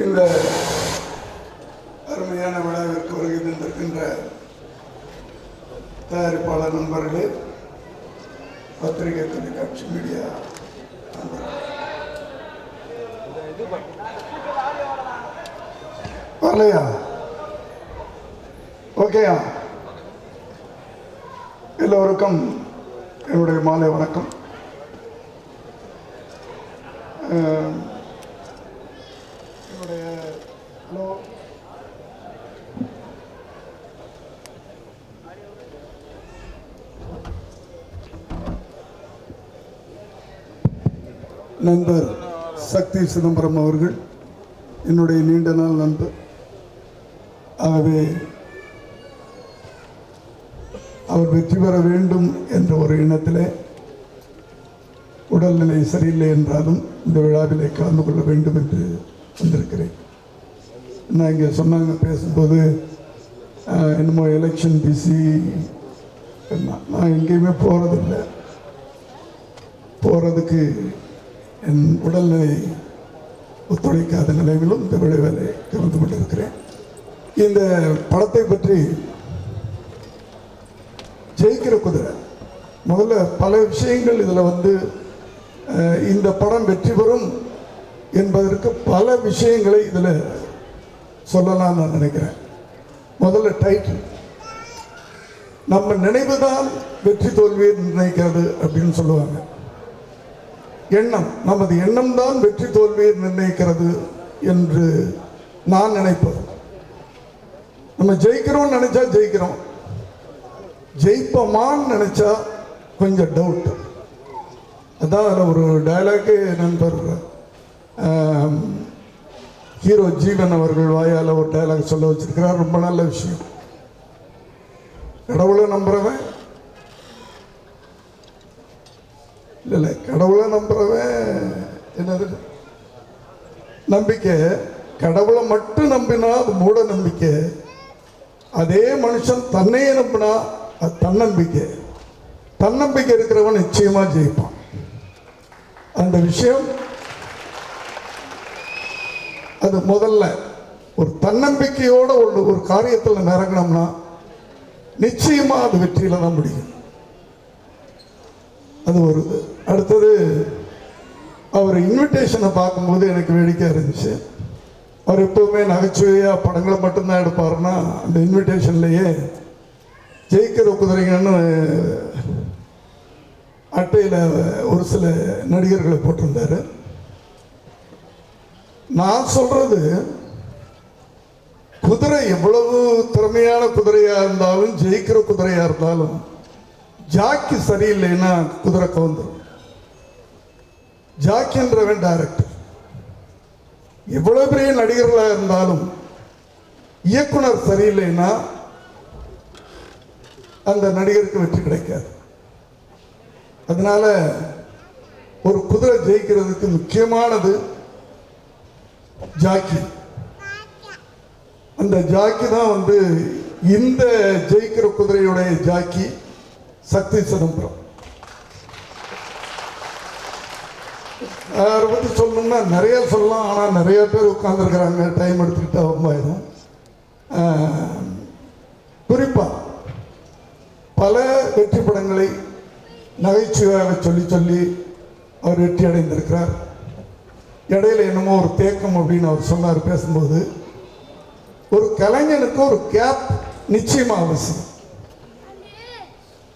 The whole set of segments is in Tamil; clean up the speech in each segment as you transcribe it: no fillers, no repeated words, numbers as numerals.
இந்த அருமையான விழாவிற்கு வருகை தந்திருக்கின்ற தயாரிப்பாளர் நண்பர்களே, பத்திரிகை தொலைக்காட்சி மீடியா வரலையா? ஓகேயா? எல்லோருக்கும் என்னுடைய மாலை வணக்கம். என்னுடைய ஹலோ நண்பர் சக்தி சிதம்பரம் அவர்கள் என்னுடைய நீண்ட நாள் நண்பர். ஆகவே அவர் வெற்றி பெற வேண்டும் என்ற ஒரு எண்ணத்திலே உடல்நிலை சரியில்லை என்றாலும் இந்த விழாவிலே கலந்து கொள்ள வேண்டும் என்று வந்திருக்கிறேன். நான் இங்கே சொன்னாங்க பேசும்போது என்னமோ எலெக்ஷன் பிஸி, நான் எங்கேயுமே போகிறதில்லை. போகிறதுக்கு என் உடல்நிலை ஒத்துழைக்காத நிலையிலும் இந்த விளைவில் கலந்து கொண்டிருக்கிறேன். இந்த படத்தை பற்றி ஜெயிக்கிற குதிரை, முதல்ல பல விஷயங்கள் இதில் இந்த படம் வெற்றி பெறும் என்பதற்கு பல விஷயங்களை இதில் சொல்லலாம் நான் நினைக்கிறேன். முதல்ல டைட்டில், நம்ம நினைவுதான் வெற்றி தோல்வியை நிர்ணயிக்கிறது அப்படின்னு சொல்லுவாங்க. எண்ணம், நமது எண்ணம் தான் வெற்றி தோல்வியை நிர்ணயிக்கிறது என்று நான் நினைப்பது. நம்ம ஜெயிக்கிறோம்னு நினைச்சா ஜெயிக்கிறோம், ஜெயிப்போமான்னு நினைச்சா கொஞ்சம் டவுட். அதான் அதில் ஒரு டயலாக்கு நண்பர் ஹீரோ ஜீவன் அவர்கள் வாயால் ஒரு டயலாக் சொல்ல வச்சிருக்கிறார். ரொம்ப நல்ல விஷயம். கடவுளை நம்புறவன் இல்லை, கடவுளை நம்புறவன் என்னது நம்பிக்கை. கடவுளை மட்டும் நம்பினா அது மூட நம்பிக்கை. அதே மனுஷன் தன்னையே நம்பினா அது தன்னம்பிக்கை. தன்னம்பிக்கை இருக்கிறவன் நிச்சயமா ஜெயிப்பான். அந்த விஷயம் அது முதல்ல ஒரு தன்னம்பிக்கையோட ஒரு காரியத்தில் நிறங்கினோம்னா நிச்சயமா அது வெற்றியில தான் முடியும். அது ஒரு. அடுத்தது, அவர் இன்விடேஷனை பார்க்கும்போது எனக்கு வேடிக்கையாக இருந்துச்சு. அவர் எப்பவுமே நகைச்சுவையாக படங்களை மட்டும்தான் எடுப்பாருன்னா, அந்த இன்விடேஷன்லேயே ஜெயிக்கிற குதிரைங்கன்னு அட்டையில் ஒரு சில நடிகர்களை போட்டிருந்தாரு. நான் சொல்றது, குதிரை எவ்வளவு திறமையான குதிரையா இருந்தாலும், ஜெயிக்கிற குதிரையா இருந்தாலும், ஜாக்கி சரியில்லைன்னா குதிரை கவுந்துடும். ஜாக்கின்றவன் டைரக்டர். எவ்வளவு பெரிய நடிகர்களாக இருந்தாலும் இயக்குனர் சரியில்லைன்னா அந்த நடிகருக்கு வெற்றி கிடைக்காது. அதனால ஒரு குதிரை ஜெயிக்கிறதுக்கு முக்கியமானது ஜாக்கி. அந்த ஜாக்கி தான் இந்த ஜெயிக்கிற குதிரையுடைய ஜாக்கி சக்தி சிதம்பரம். அதை பற்றி சொல்லணும்னா நிறைய சொல்லலாம். ஆனால் நிறைய பேர் உட்கார்ந்துருக்கிறாங்க, டைம் எடுத்துக்கிட்டா ரொம்பாயிடும். குறிப்பாக பல வெற்றி படங்களை நகைச்சுவையாக சொல்லி சொல்லி அவர் வெற்றி அடைந்திருக்கிறார். இடையில என்னமோ ஒரு தேக்கம் அப்படின்னு அவர் சொன்னார் பேசும்போது. ஒரு கலைஞனுக்கு ஒரு கேப் நிச்சயமா அவசியம்.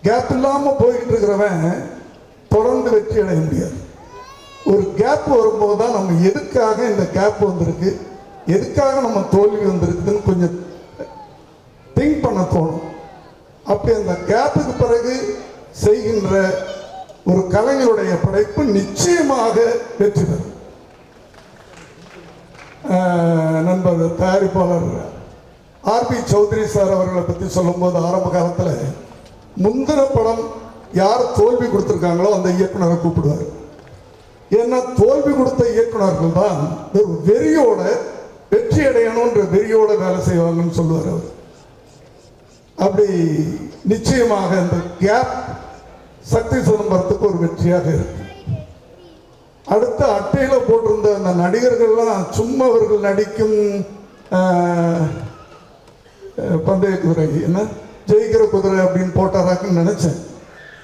கேப் இல்லாமல் போயிட்டு இருக்கிறவன் தொடர்ந்து வெற்றி அடைய முடியாது. ஒரு கேப் வரும்போது தான் நம்ம எதுக்காக இந்த கேப் வந்திருக்கு, எதுக்காக நம்ம தோல்வி வந்திருக்குதுன்னு கொஞ்சம் திங்க் பண்ண தோணும். அப்படி அந்த கேப்புக்கு பிறகு செய்கின்ற ஒரு கலைஞருடைய படைப்பு நிச்சயமாக வெற்றி பெறும். நண்பர் தயாரிப்பாளர் ஆர்பி சௌத்ரி சார் அவர்களை பற்றி சொல்லும்போது, ஆரம்ப காலத்தில் முந்தின படம் யார் தோல்வி கொடுத்துருக்காங்களோ அந்த இயக்குனரை கூப்பிடுவார். ஏன்னா தோல்வி கொடுத்த இயக்குனர்கள் தான் ஒரு வெறியோட வெற்றி அடையணுன்ற வெறியோட வேலை செய்வாங்கன்னு சொல்லுவார் அவர். அப்படி நிச்சயமாக இந்த கேப் சக்தி சிதம்பரத்துக்கு ஒரு வெற்றியாக இருக்கு. அடுத்த அட்டையில் போட்டிருந்த அந்த நடிகர்கள்லாம் சும்மா அவர்கள் நடிக்கும் பந்தய குதிரை என்ன ஜெயிக்கிற குதிரை அப்படின்னு போட்டாராக்குன்னு நினச்சேன்.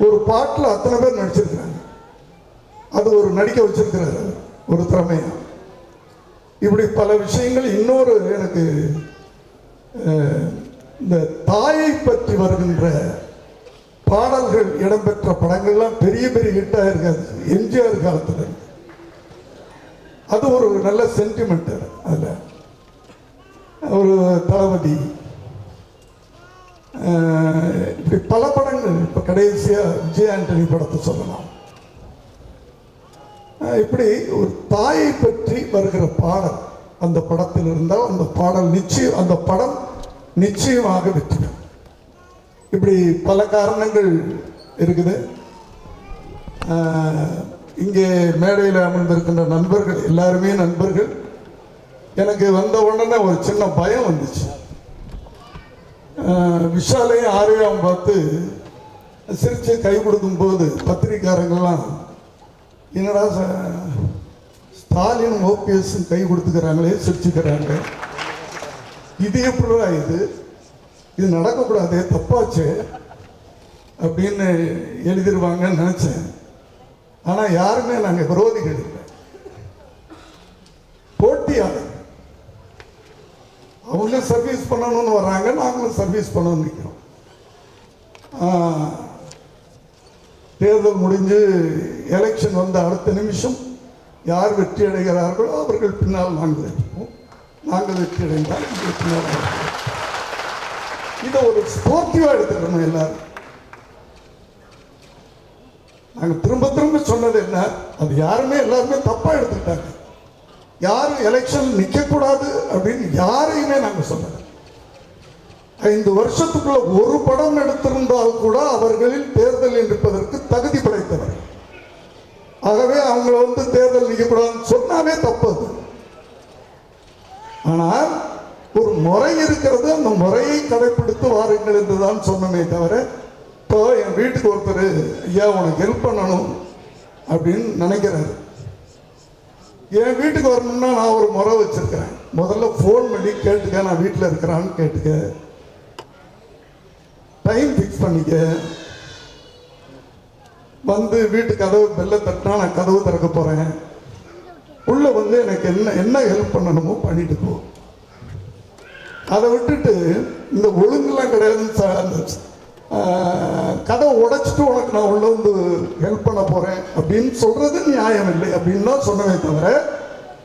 ஒரு பாட்டில் அத்தனை பேர் நடிச்சிருக்கிறாங்க. அது ஒரு நடிக்க வச்சிருக்கிறாரு ஒரு திறமையா. இப்படி பல விஷயங்கள். இன்னொரு எனக்கு இந்த தாயை பற்றி வருகின்ற பாடல்கள் இடம்பெற்ற படங்கள்லாம் பெரிய பெரிய ஹிட்டாக இருக்காது எம்ஜிஆர் காலத்தில். அது ஒரு நல்ல சென்டிமெண்ட். அதில் ஒரு தளபதி இப்படி பல படங்கள். இப்போ கடைசியாக விஜய் ஆண்டனி படத்தை சொல்லலாம். இப்படி ஒரு தாயை பற்றி வருகிற பாடல் அந்த படத்தில் இருந்தால் அந்த பாடல் நிச்சயம், அந்த படம் நிச்சயமாக வெற்றி பெறும். இப்படி பல காரணங்கள் இருக்குது. இங்கே மேடையில் அமர்ந்திருக்கின்ற நண்பர்கள் எல்லாருமே நண்பர்கள். எனக்கு வந்த உடனே ஒரு சின்ன பயம் வந்துச்சு. விஷாலையும் ஆரையாவும் பார்த்து சிரித்து கை கொடுக்கும்போது பத்திரிக்காரங்கள்லாம் என்னடா ஸ்டாலின் ஓபிஎஸ் கை கொடுத்துக்கிறாங்களே, சிரிச்சுக்கிறாங்க, இது எப்படிடா இது நடக்கக்கூடாது, தப்பாச்சு அப்படின்னு எழுதிடுவாங்கன்னு நினச்சேன். ஆனால் யாருமே நாங்கள் விரோதிகள் இல்லை, போட்டியாளர். அவங்க சர்வீஸ் பண்ணணும்னு வர்றாங்க, நாங்களும் சர்வீஸ் பண்ணணும்னு நிற்கிறோம். தேர்தல் முடிஞ்சு எலெக்ஷன் வந்த அடுத்த நிமிஷம் யார் வெற்றி அடைகிறார்களோ அவர்கள் பின்னால் நாங்கள் இருப்போம். நாங்கள் வெற்றி அடைந்தால் பின்னால் இதை ஒரு ஸ்போர்ட்டிவாக எடுத்துக்கணும் எல்லாரும். நாங்கள் திரும்ப திரும்ப சொன்னது என்ன, அது யாருமே எல்லாருமே தப்பாக எடுத்துக்கிட்டாங்க. யாரும் எலெக்ஷன் நிற்கக்கூடாது அப்படின்னு யாரையுமே நாங்கள் சொல்லலை. 5 வருஷத்துக்குள்ள ஒரு படம் எடுத்திருந்தால் கூட அவர்களில் தேர்தலில் நிற்பதற்கு தகுதி படைத்தவர். ஆகவே அவங்கள தேர்தல் நிற்கக்கூடாதுன்னு சொன்னாவே தப்பது. ஆனால் ஒரு முறை இருக்கிறது, அந்த முறையை கடைபிடித்து வாருங்கள் என்றுதான் சொன்னமே தவிர, இப்போ என் வீட்டுக்கு ஒருத்தர் ஐயா உனக்கு ஹெல்ப் பண்ணணும் அப்படின்னு நினைக்கிறாரு. என் வீட்டுக்கு வரணும்னா நான் ஒரு முறை வச்சிருக்கிறேன். முதல்ல ஃபோன் பண்ணி கேட்டுக்க, நான் வீட்டில் இருக்கிறான்னு கேட்டுக்க, டைம் ஃபிக்ஸ் பண்ணிக்க, வந்து வீட்டு கதவு பெல்ல தட்டினா நான் கதவு திறக்க போகிறேன், உள்ளே எனக்கு என்ன ஹெல்ப் பண்ணணுமோ பண்ணிட்டு போ. அதை விட்டுட்டு இந்த ஒழுங்குலாம் கிடையாது, கதவை உடைச்சிட்டு உனக்கு நான் உள்ள ஹெல்ப் பண்ண போகிறேன் அப்படின்னு சொல்கிறது நியாயம் இல்லை அப்படின்னு தான் சொன்னவே தவிர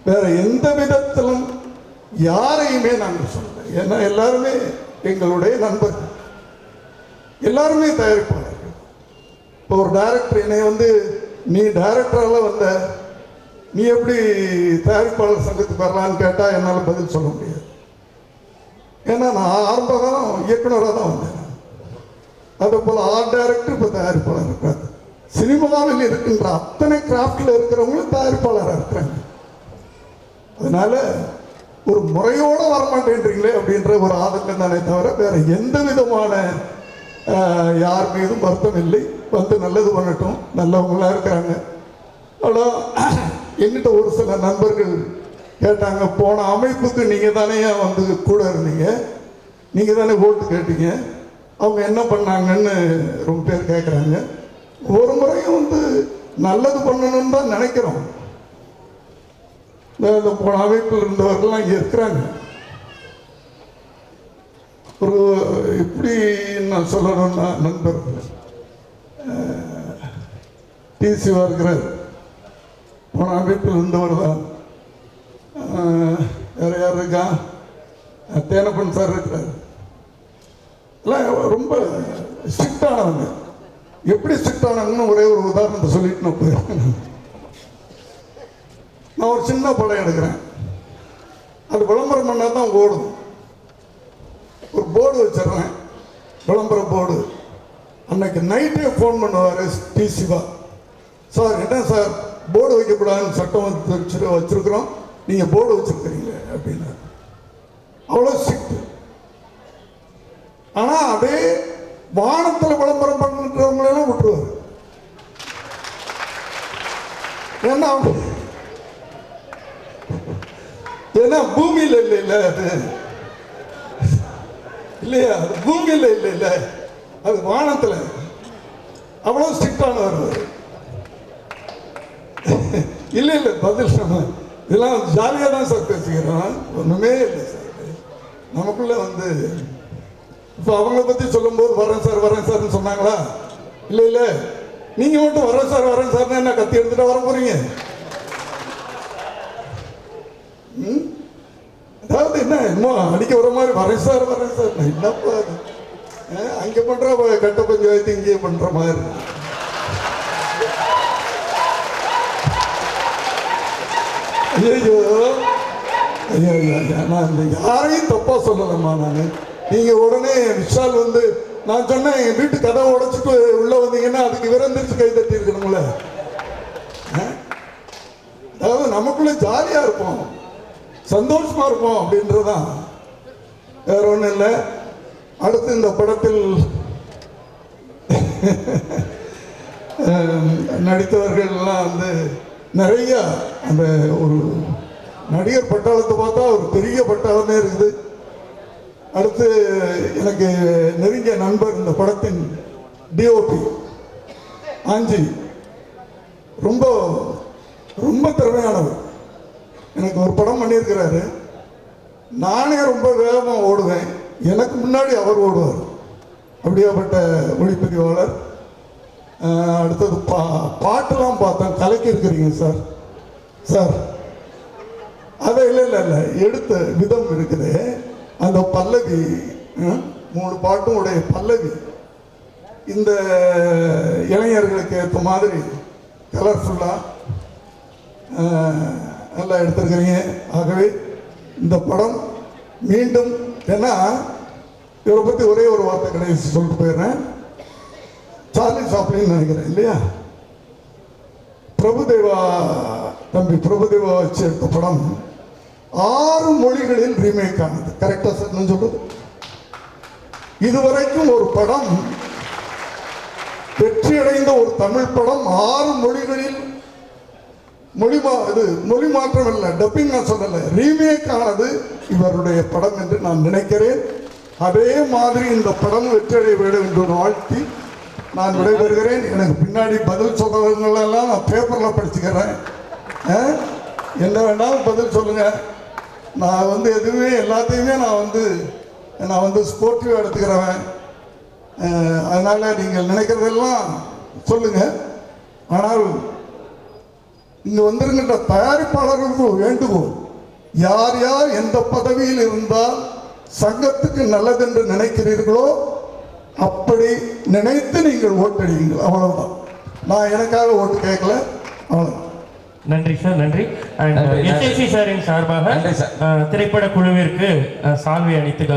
வேற எந்த விதத்திலும் யாரையுமே நாங்கள் சொல்லலை. ஏன்னா எல்லாருமே எங்களுடைய நண்பர்கள், எல்லாருமே தயாரிப்பாளர்கள். இப்போ ஒரு டைரக்டர் என்னை நீ டைரக்டரால் வந்த, நீ எப்படி தயாரிப்பாளர் சங்கத்துக்கு வரலான்னு கேட்டால் என்னால் பதில் சொல்ல முடியாது. ஏன்னா நான் ஆரம்ப காலம் இயக்குனராக தான் வந்தேன். அதே போல் ஆர்ட் டைரக்டர் இப்போ தயாரிப்பாளர் இருக்காது. சினிமாவில் இருக்கின்ற அத்தனை கிராஃப்டில் இருக்கிறவங்களும் தயாரிப்பாளராக இருக்கிறாங்க. அதனால ஒரு முறையோடு வரமாட்டேன்றீங்களே அப்படின்ற ஒரு ஆதங்கம் தானே தவிர வேற எந்த விதமான யார் மீதும் வருத்தம் இல்லை. நல்லது பண்ணட்டும், நல்லவங்களாக இருக்கிறாங்க. அவ்வளோ என்கிட்ட ஒரு சில நண்பர்கள் கேட்டாங்க, போன அமைப்புக்கு நீங்கள் தானே கூட இருந்தீங்க, நீங்கள் தானே ஓட்டு கேட்டீங்க, அவங்க என்ன பண்ணாங்கன்னு ரொம்ப பேர் கேட்குறாங்க. ஒரு முறையும் நல்லது பண்ணணும்னு தான் நினைக்கிறோம். இந்த போன அமைப்பில் இருந்தவர்கள்லாம் இங்கே இருக்கிறாங்க. ஒரு எப்படி நான் சொல்லணும்னா, நண்பர் டிசிவா இருக்கிறார், போன அமைப்பில் இருந்தவர் தான். வேற யார் இருக்கா, தேனப்பன் சார் இருக்கிறார். எல்லாம் ரொம்ப ஸ்ட்ரிக்டானவங்க. எப்படி ஸ்ட்ரிக்டானவங்கன்னு ஒரே ஒரு உதாரணத்தை சொல்லிட்டு நான் போயிருக்கேன். நான் ஒரு சின்ன படம் எடுக்கிறேன், அது விளம்பரம் பண்ணால் தான் ஓடும். ஒரு போர்டு வச்சிடுறேன், விளம்பர போர்டு. அன்னைக்கு நைட்டே ஃபோன் பண்ணுவார் டிசிவா, சார் என்ன சார் போர்டு வைக்கக்கூடாதுன்னு சட்டம் வச்சிருக்கிறோம், நீங்கள் போர்டு வச்சிருக்கிறீங்க அப்படின்னு. அவ்வளோ ஸ்ட்ரிக்ட். ஆனால் அதே வானத்தில் விளம்பரம் பண்ணுறவங்களெல்லாம் விட்டுருவார். ஏன்னா ஏன்னா பூமியில இல்ல அது இல்லையா, அது பூமியில இல்ல, அது வானத்துல. அவ்வளவு ஸ்ட்ரிக்டானவர் இல்ல. பதில் இதெல்லாம் ஜாலியாக தான் சார் பேசிக்கிறோம், ஒண்ணுமே இல்லை சார். நமக்குள்ள வந்து இப்போ அவங்கள பத்தி சொல்லும்போது வரேன் சார்னு சொன்னாங்களா? இல்ல நீங்க மட்டும் வரேன் சார்னு என்ன கத்தி எடுத்துட்டு வர போறீங்க? அதாவது என்ன அடிக்க வர மாதிரி வரேன் சார் என்னப்பா அது? அங்க பண்ற கட்ட பஞ்சாயத்து இங்கே பண்ற மாதிரி. ஐயோ நான் யாரையும் தப்பா சொல்லலம்மா. நீங்க உடனே விஷால் வந்து நான் சொன்னேன் என் வீட்டு கதவை உடைச்சிட்டு உள்ள வந்தீங்கன்னா அதுக்கு விரந்திரிச்சு கை தட்டி இருக்கணும்ல. அதாவது நமக்குள்ள ஜாலியா இருப்போம், சந்தோஷமா இருப்போம் அப்படின்றதான், வேற ஒன்றும் இல்லை. அடுத்து இந்த படத்தில் நடித்தவர்கள்லாம் வந்து நிறைய அந்த ஒரு நடிகர் பட்டாளத்தை பார்த்தா ஒரு பெரிய பட்டாளமே இருக்குது. அடுத்து எனக்கு நெருங்கிய நண்பர் இந்த படத்தின் டிஓபி ஆஞ்சி ரொம்ப ரொம்ப திறமையானவர். எனக்கு ஒரு படம் பண்ணியிருக்கிறாரு. நானே ரொம்ப வேகமாக ஓடுவேன், எனக்கு முன்னாடி அவர் ஓடுவார். அப்படியாப்பட்ட ஒளிப்பதிவாளர். அடுத்தது பாட்டெல்லாம் பார்த்தேன், கலக்கி இருக்கிறீங்க சார். அதை இல்லை எடுத்த விதம் இருக்குது. அந்த பல்லவி 3 பாட்டும் உடைய பல்லவி இந்த இளைஞர்களுக்கு ஏற்ற மாதிரி கலர்ஃபுல்லாக நல்லா எடுத்திருக்கிறீங்க. ஆகவே இந்த படம் மீண்டும், ஏன்னா இவரை பற்றி ஒரே ஒரு வார்த்தை கடைசி சொல்லிட்டு போயிடுறேன். சார்லி சாப்ளின் நினைக்கிறேன் இல்லையா, தம்பி பிரபுதேவா வச்சு எடுத்த படம் 6 மொழிகளில் ரீமேக் ஆனது. கரெக்டா சார் நான் சொல்றது? இதுவரைக்கும் ஒரு படம் வெற்றியடைந்த ஒரு தமிழ் படம் 6 மொழிகளில் மொழி மாற்றம் இல்லை, டப்பிங் நான் சொல்லலை, ரீமேக் ஆனது இவருடைய படம் என்று நான் நினைக்கிறேன். அதே மாதிரி இந்த படம் வெற்றியடைய வேண்டும் என்று வாழ்த்தி நான் விடைபெறுகிறேன். எனக்கு பின்னாடி பதில் சொல்றவங்களெல்லாம் நான் பேப்பரில் படிச்சுக்கிறேன். என்ன வேணாலும் பதில் சொல்லுங்க. நான் வந்து எதுவுமே எல்லாத்தையுமே நான் வந்து ஸ்போர்ட்டிவாக எடுத்துக்கிறவன். அதனால் நீங்கள் நினைக்கிறதெல்லாம் சொல்லுங்க. ஆனால் இங்கே வந்திருக்கின்ற தயாரிப்பாளர்களுக்கு வேண்டுகோள், யார் யார் எந்த பதவியில் இருந்தால் சங்கத்துக்கு நல்லதென்று நினைக்கிறீர்களோ அப்படி நினைத்து நீங்கள் ஓட்டடியுங்கள். அவ்வளவுதான். நான் எனக்காக ஓட்டு கேட்கல, அவ்வளவுதான். நன்றி சார், நன்றி. அண்ட் எஸ்எஸ்சி சாரின் சார்பாக திரைப்பட குழுவிற்கு சால்வை அளித்து